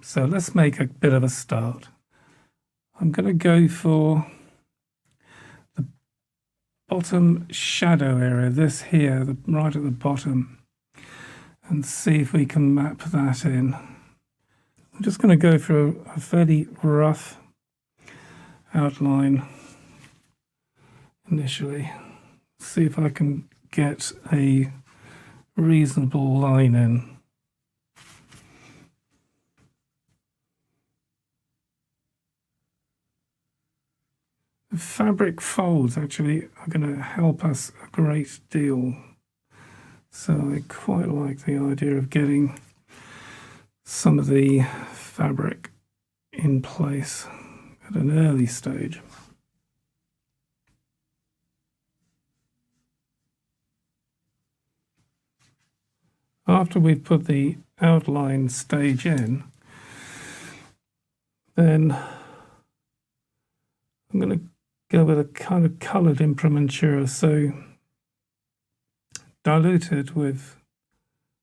So let's make a bit of a start. I'm going to go for the bottom shadow area, this here, right at the bottom, and see if we can map that in. I'm just going to go for a fairly rough outline initially. See if I can get a reasonable line in. The fabric folds actually are going to help us a great deal. So I quite like the idea of getting some of the fabric in place at an early stage. After we've put the outline stage in, then I'm going to go with a kind of coloured imprimatura, so diluted with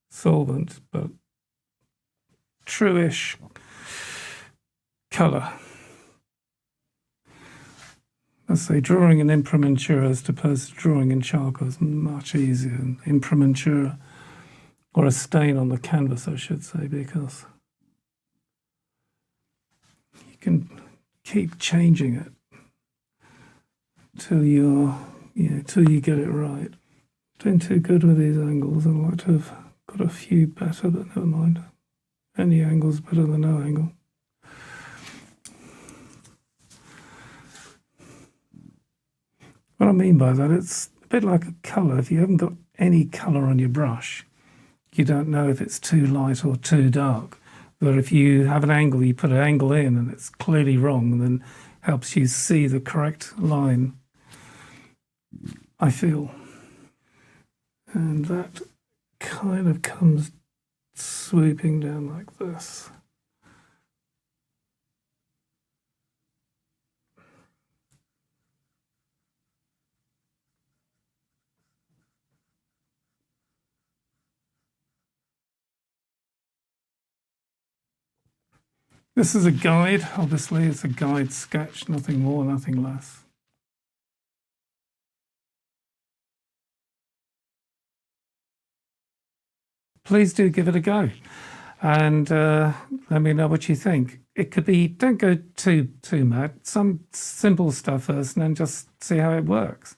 solvent, but true-ish colour. Let's say drawing in imprimatura as opposed to drawing in charcoal is much easier in imprimatura, or a stain on the canvas, I should say, because you can keep changing it till you get it right. Doing too good with these angles. I'd like to have got a few better, but never mind. Any angle's better than no angle. What I mean by that, it's a bit like a colour. If you haven't got any colour on your brush, you don't know if it's too light or too dark. But if you have an angle, you put an angle in and it's clearly wrong, and then helps you see the correct line, I feel. And that kind of comes swooping down like this. This is a guide, obviously. It's a guide sketch, nothing more, nothing less. Please do give it a go, and let me know what you think. It could be, don't go too mad. Some simple stuff first, and then just see how it works.